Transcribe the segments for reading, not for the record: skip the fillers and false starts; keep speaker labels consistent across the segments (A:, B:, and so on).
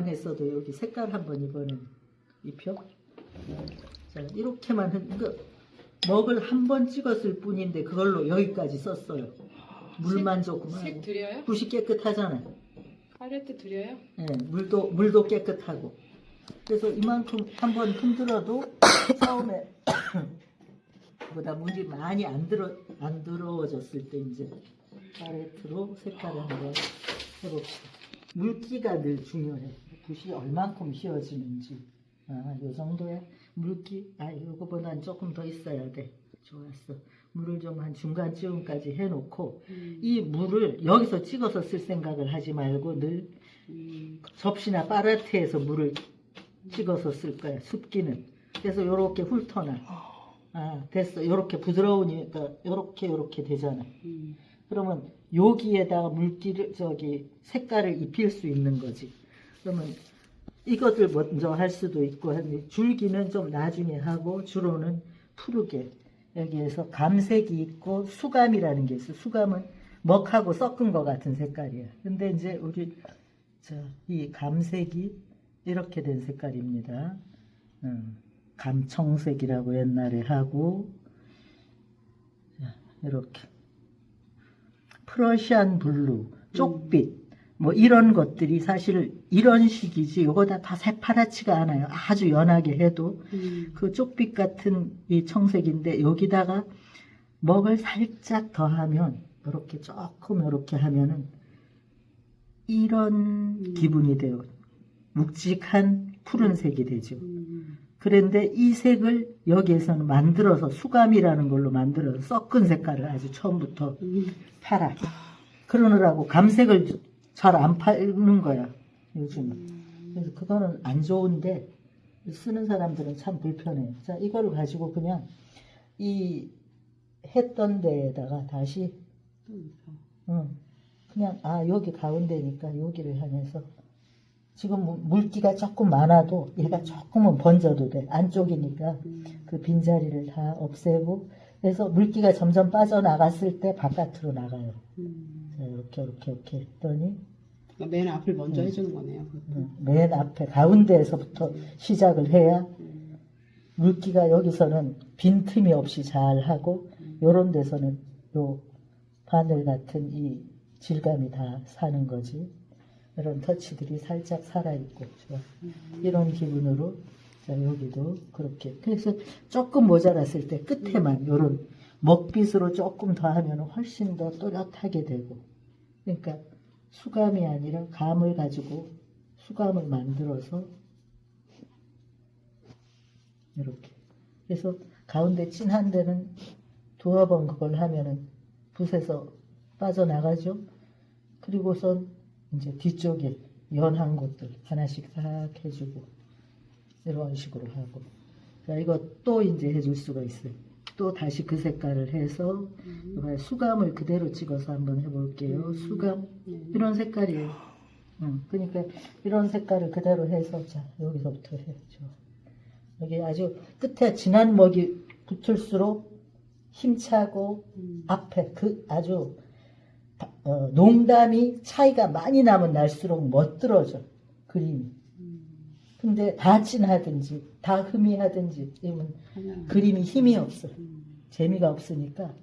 A: 했어도 여기 색깔 한번 이번엔 입혀. 자, 이렇게만 그러니까 먹을 한 번 찍었을 뿐인데 그걸로 여기까지 썼어요. 물만 조금
B: 색
A: 하고.
B: 드려요?
A: 붓이 깨끗하잖아요.
B: 팔레트 드려요?
A: 네, 물도 깨끗하고. 그래서 이만큼 한번 흔들어도 처음에 보다 물이 많이 안 더러워졌을 때 이제 팔레트로 색깔을 한번 해봅시다. 물기가 늘 중요해. 붓이 얼만큼 휘어지는지. 요 정도야. 물기. 요거보단 조금 더 있어야 돼. 좋았어. 물을 좀 한 중간쯤까지 해놓고 이 물을 여기서 찍어서 쓸 생각을 하지 말고 늘 접시나 파라트에서 물을 찍어서 쓸 거야. 습기는. 그래서 요렇게 훑어놔. 됐어. 요렇게 부드러우니까 요렇게 되잖아. 그러면 여기에다가 물기를 색깔을 입힐 수 있는 거지. 그러면 이것들 먼저 할 수도 있고 줄기는 좀 나중에 하고 주로는 푸르게 여기에서 감색이 있고 수감이라는 게 있어. 수감은 먹하고 섞은 것 같은 색깔이야. 근데 이제 우리 이 감색이 이렇게 된 색깔입니다. 감청색이라고 옛날에 하고 이렇게 프러시안 블루, 쪽빛 뭐 이런 것들이 사실 이런 식이지 이거다 다 새파랗지가 않아요. 아주 연하게 해도 그 쪽빛 같은 이 청색인데 여기다가 먹을 살짝 더하면 이렇게 조금 이렇게 하면은 이런 기분이 돼요. 묵직한 푸른색이 되죠. 그런데 이 색을 여기에서는 만들어서 수감이라는 걸로 만들어서 섞은 색깔을 아주 처음부터 팔아. 그러느라고 감색을 잘 안 파는 거야 요즘은. 그래서 그거는 안 좋은데 쓰는 사람들은 참 불편해요. 자, 이거를 가지고 그냥 이 했던 데에다가 다시 그냥 여기 가운데니까 여기를 향해서 지금 물기가 조금 많아도 얘가 조금은 번져도 돼. 안쪽이니까 그 빈자리를 다 없애고 그래서 물기가 점점 빠져나갔을 때 바깥으로 나가요. 자, 이렇게 했더니
B: 맨 앞을 먼저 해주는 거네요.
A: 맨 앞에 가운데에서부터 시작을 해야 물기가 여기서는 빈틈이 없이 잘 하고 요런 데서는 요 바늘 같은 이 질감이 다 사는 거지. 이런 터치들이 살짝 살아있고 좋아. 이런 기분으로 자, 여기도 그렇게. 그래서 조금 모자랐을 때 끝에만 요런 먹빛으로 조금 더 하면 훨씬 더 또렷하게 되고. 그러니까 수감이 아니라 감을 가지고 수감을 만들어서 이렇게. 그래서 가운데 진한 데는 두어 번 그걸 하면은 붓에서 빠져나가죠. 그리고선 이제 뒤쪽에 연한 곳들 하나씩 딱 해주고 이런 식으로 하고. 자, 이거 또 이제 해줄 수가 있어요. 또 다시 그 색깔을 해서 수감을 그대로 찍어서 한번 해볼게요. 수감 이런 색깔이에요. 그러니까 이런 색깔을 그대로 해서 자 여기서부터 해죠. 여기 아주 끝에 진한 먹이 붙을수록 힘차고 앞에 그 아주 농담이 차이가 많이 나면 날수록 멋들어져 그림이. 근데 다 진하든지 다 흐미하든지 이러면 그림이 힘이 없어. 재미가 없으니까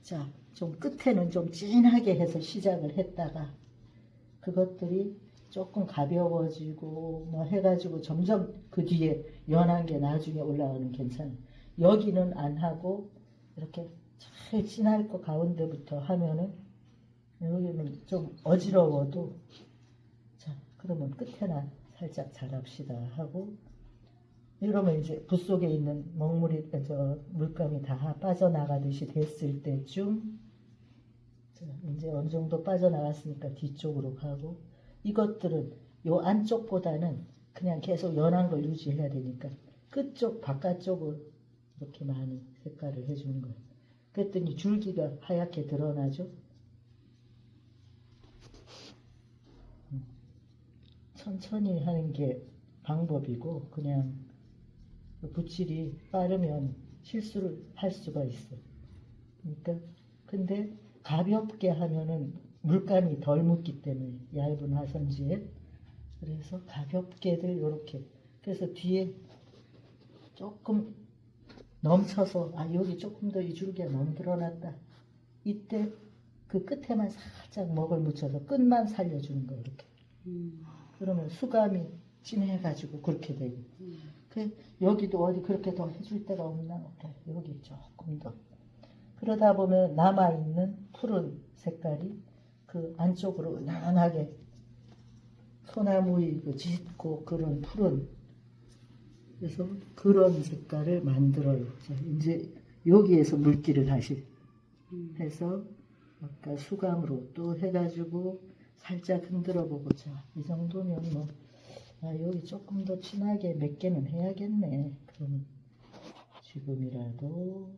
A: 자, 좀 끝에는 좀 진하게 해서 시작을 했다가 그것들이 조금 가벼워지고 뭐 해가지고 점점 그 뒤에 연한 게 나중에 올라가는 괜찮아요. 여기는 안 하고 이렇게 잘 진할 거 가운데부터 하면은 여기는 좀 어지러워도 자, 그러면 끝에나 살짝 잘합시다 하고 이러면 이제 붓 속에 있는 먹물이 물감이 다 빠져나가듯이 됐을 때쯤 자, 이제 어느 정도 빠져나갔으니까 뒤쪽으로 가고 이것들은 요 안쪽보다는 그냥 계속 연한 걸 유지해야 되니까 끝쪽 바깥쪽을 이렇게 많이 색깔을 해주는 거예요. 그랬더니 줄기가 하얗게 드러나죠. 천천히 하는 게 방법이고 그냥 붓질이 빠르면 실수를 할 수가 있어. 그러니까 근데 가볍게 하면은 물감이 덜 묻기 때문에 얇은 화선지에 그래서 가볍게들 이렇게. 그래서 뒤에 조금 넘쳐서 여기 조금 더 이 줄기가 너무 드러났다. 이때 그 끝에만 살짝 먹을 묻혀서 끝만 살려주는 거예요. 이렇게. 그러면 수감이 진해가지고 그렇게 되고. 여기도 어디 그렇게 더 해줄 데가 없나? 여기 조금 더. 그러다 보면 남아있는 푸른 색깔이 그 안쪽으로 은은하게 소나무의 그 짙고 그런 푸른, 그래서 그런 색깔을 만들어요. 자, 이제 여기에서 물기를 다시 해서 아까 수감으로 또 해가지고 살짝 흔들어 보고, 자, 이 정도면 뭐 여기 조금 더 진하게 몇 개는 해야겠네. 그럼 지금이라도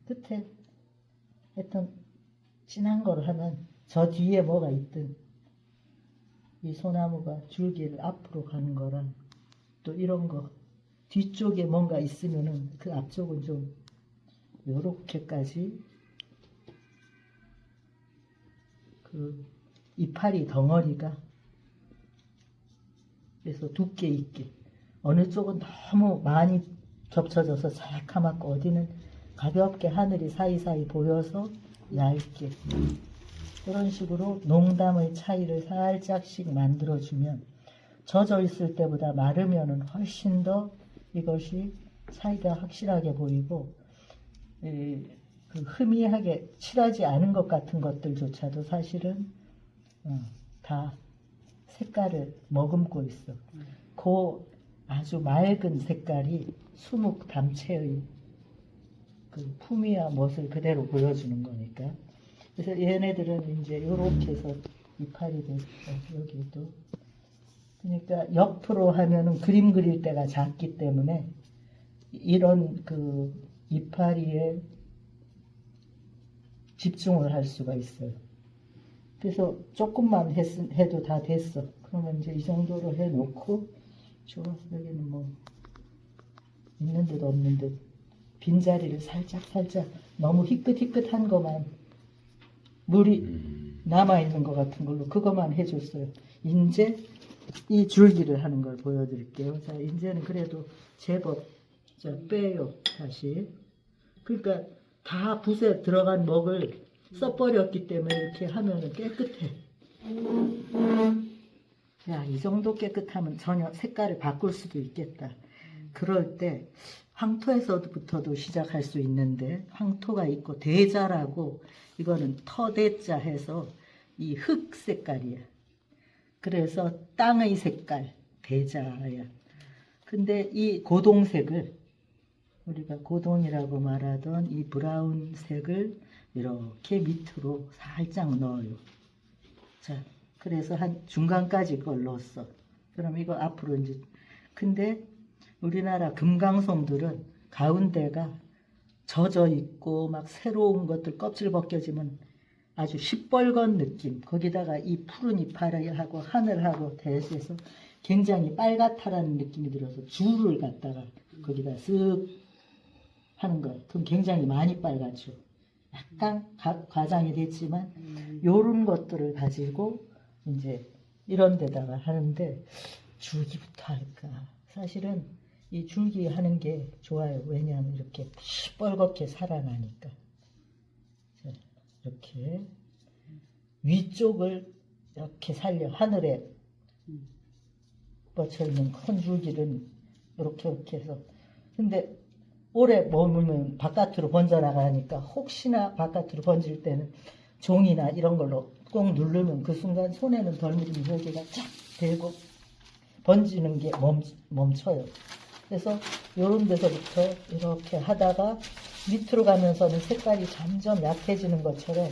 A: 끝에 하여튼 진한 걸 하면 저 뒤에 뭐가 있든 이 소나무가 줄기를 앞으로 가는 거랑 또 이런 거 뒤쪽에 뭔가 있으면은 그 앞쪽은 좀 요렇게까지 그 이파리 덩어리가 그래서 두께 있게, 어느 쪽은 너무 많이 겹쳐져서 새카맣고 어디는 가볍게 하늘이 사이사이 보여서 얇게, 그런 식으로 농담의 차이를 살짝씩 만들어주면 젖어 있을 때보다 마르면은 훨씬 더 이것이 차이가 확실하게 보이고, 그 흐미하게 칠하지 않은 것 같은 것들조차도 사실은 다 색깔을 머금고 있어. 그 아주 맑은 색깔이 수묵 담채의 그 품위와 멋을 그대로 보여주는 거니까. 그래서 얘네들은 이제 요렇게 해서 이파리 됐어. 여기도. 그러니까 옆으로 하면은 그림 그릴 때가 작기 때문에 이런 그 이파리에 집중을 할 수가 있어요. 그래서 조금만 해도 다 됐어. 그러면 이제 이 정도로 해놓고, 좋아. 여기는 뭐 있는 듯 없는 듯 빈자리를 살짝 너무 희끗희끗한 것만, 물이 남아있는 것 같은 걸로 그것만 해줬어요. 이제 이 줄기를 하는 걸 보여드릴게요. 자, 이제는 그래도 제법. 자, 빼요. 다시. 그러니까 다 붓에 들어간 먹을 써버렸기 때문에 이렇게 하면은 깨끗해. 야, 이 정도 깨끗하면 전혀 색깔을 바꿀 수도 있겠다. 그럴 때 황토에서부터도 시작할 수 있는데, 황토가 있고 대자라고, 이거는 터대자 해서 이 흙 색깔이야. 그래서 땅의 색깔 대자야. 근데 이 고동색을, 우리가 고동이라고 말하던 이 브라운색을 이렇게 밑으로 살짝 넣어요. 자, 그래서 한 중간까지 걸 넣었어. 그럼 이거 앞으로 이제, 근데 우리나라 금강송들은 가운데가 젖어 있고 막 새로운 것들 껍질 벗겨지면 아주 시뻘건 느낌, 거기다가 이 푸른 이파리하고 하늘하고 대해서 굉장히 빨갛다라는 느낌이 들어서 줄을 갖다가 거기다 쓱 하는 거예요. 그럼 굉장히 많이 빨갛죠. 약간 과장이 됐지만 요런 것들을 가지고 이제 이런 데다가 하는데, 줄기부터 할까? 사실은 이 줄기 하는 게 좋아요. 왜냐하면 이렇게 시뻘겋게 살아나니까. 자, 이렇게 위쪽을 이렇게 살려. 하늘에 뻗쳐있는 큰 줄기는 이렇게 해서. 근데 오래 머무면 바깥으로 번져나가니까 혹시나 바깥으로 번질 때는 종이나 이런 걸로 꼭 누르면 그 순간 손에는 덜 묻으면 여기가 쫙 대고 번지는 게 멈춰요. 그래서 이런 데서부터 이렇게 하다가 밑으로 가면서는 색깔이 점점 약해지는 것처럼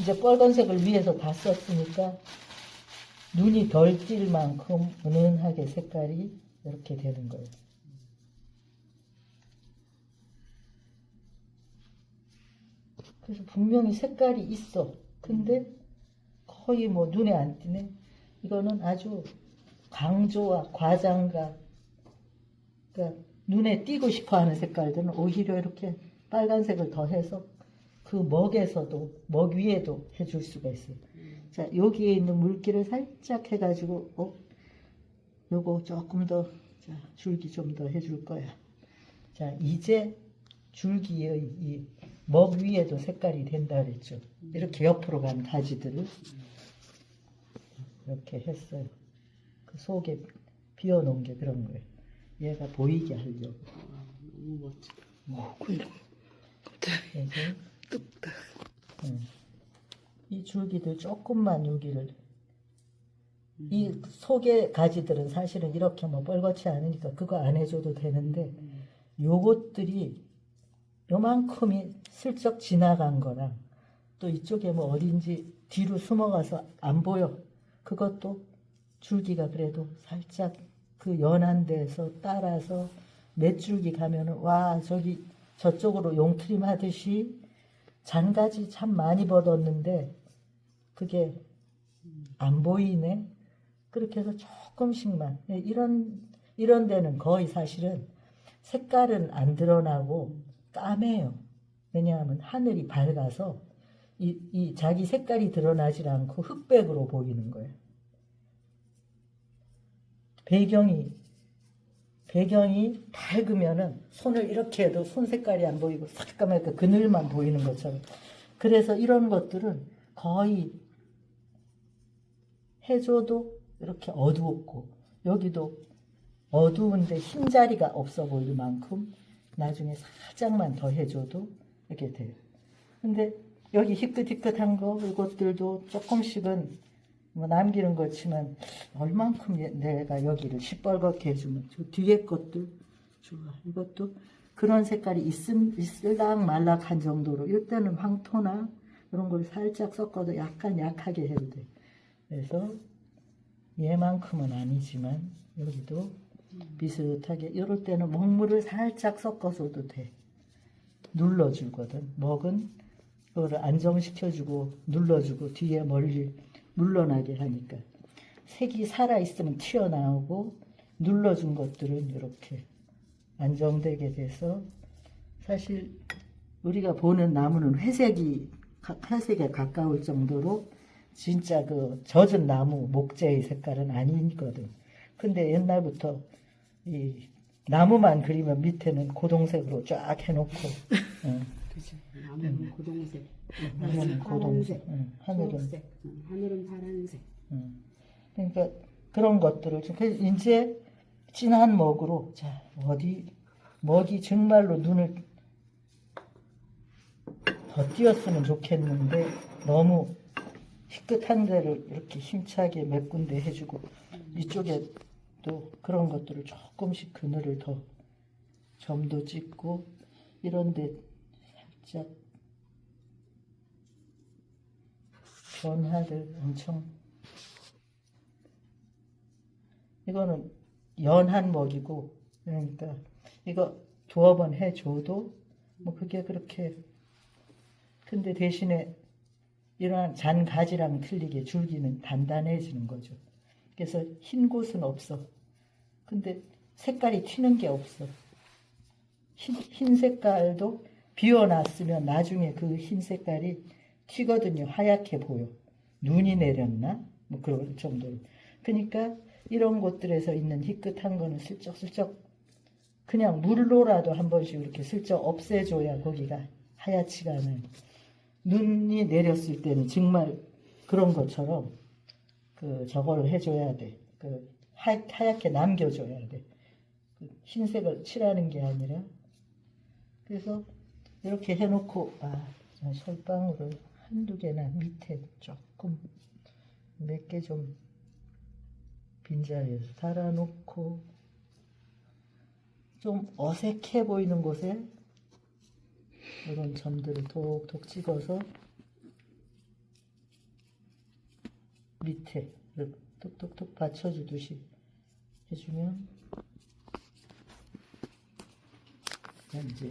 A: 이제 빨간색을 위에서 다 썼으니까 눈이 덜 띌 만큼 은은하게 색깔이 이렇게 되는 거예요. 그래서 분명히 색깔이 있어. 근데 거의 뭐 눈에 안 띄네. 이거는 아주 강조와 과장과, 그러니까 눈에 띄고 싶어 하는 색깔들은 오히려 이렇게 빨간색을 더해서 그 먹에서도, 먹 위에도 해줄 수가 있어요. 자, 여기에 있는 물기를 살짝 해가지고, 요거 조금 더, 자, 줄기 좀 더 해줄 거야. 자, 이제 줄기의 이 먹 위에도 색깔이 된다 그랬죠. 이렇게 옆으로 간 가지들을 이렇게 했어요. 그 속에 비워놓은 게 그런 거예요. 얘가 보이게 하려고.
B: 너무 멋져.
A: 그래서 이 줄기들 조금만 여기를 이 속의 가지들은 사실은 이렇게 뭐 뻘겋지 않으니까 그거 안 해줘도 되는데 요것들이 요만큼이 슬쩍 지나간 거랑 또 이쪽에 뭐 어딘지 뒤로 숨어가서 안 보여. 그것도 줄기가 그래도 살짝 그 연한 데서 따라서 몇 줄기 가면은 와 저기 저쪽으로 용트림 하듯이 잔가지 참 많이 벗었는데 그게 안 보이네. 그렇게 해서 조금씩만 이런 데는 거의 사실은 색깔은 안 드러나고 까매요. 왜냐하면 하늘이 밝아서 이 자기 색깔이 드러나질 않고 흑백으로 보이는 거예요. 배경이 밝으면은 손을 이렇게 해도 손 색깔이 안 보이고 새까맣게 그늘만 보이는 것처럼. 그래서 이런 것들은 거의 해줘도 이렇게 어두웠고 여기도 어두운데 흰 자리가 없어 보일 만큼 나중에 살짝만 더 해줘도 이렇게 돼요. 근데 여기 희끗희끗한 거 이것들도 조금씩은 뭐 남기는 거지만 얼만큼 내가 여기를 시뻘겋게 해주면 저 뒤에 것들 좋아. 이것도 그런 색깔이 있을락 말락한 정도로 이때는 황토나 이런 걸 살짝 섞어도 약간 약하게 해도 돼. 그래서 얘만큼은 아니지만 여기도 비슷하게 이럴 때는 먹물을 살짝 섞어서도 돼. 눌러주거든. 먹은 그거를 안정시켜주고 눌러주고 뒤에 멀리 물러나게 하니까 색이 살아있으면 튀어나오고 눌러준 것들은 이렇게 안정되게 돼서 사실 우리가 보는 나무는 회색에 가까울 정도로 진짜 그 젖은 나무 목재의 색깔은 아니거든. 근데 옛날부터 이 나무만 그리면 밑에는 고동색으로 쫙 해놓고
B: 그죠. 나무는 고동색,
A: 나무는 고동색, 하늘은
B: 초록색, 하늘은 파란색.
A: 그러니까 그런 것들을 좀 이제 진한 먹으로 자 어디 먹이 정말로 눈을 더 띄었으면 좋겠는데 너무 희끗한 데를 이렇게 힘차게 몇 군데 해주고 이쪽에 또 그런 것들을 조금씩 그늘을 더 점도 찍고 이런데 살짝 변화를 엄청 이거는 연한 먹이고 그러니까 이거 두어 번 해줘도 뭐 그게 그렇게 근데 대신에 이러한 잔가지랑 틀리게 줄기는 단단해지는 거죠. 그래서 흰 곳은 없어. 근데 색깔이 튀는 게 없어. 흰 색깔도 비워놨으면 나중에 그 흰 색깔이 튀거든요. 하얗게 보여. 눈이 내렸나? 뭐 그럴 정도로. 그러니까 이런 곳들에서 있는 희끗한 거는 슬쩍슬쩍 그냥 물로라도 한 번씩 이렇게 슬쩍 없애줘야 거기가 하얗지가 않아요. 눈이 내렸을 때는 정말 그런 것처럼 그 저거를 해줘야 돼. 그 하얗게 남겨줘야 돼. 그 흰색을 칠하는 게 아니라. 그래서 이렇게 해놓고 솔방울을 한두 개나 밑에 조금 몇 개 좀 빈자리에서 달아놓고 좀 어색해 보이는 곳에 이런 점들을 톡톡 찍어서 밑에 톡톡톡 받쳐주듯이 해주면 이제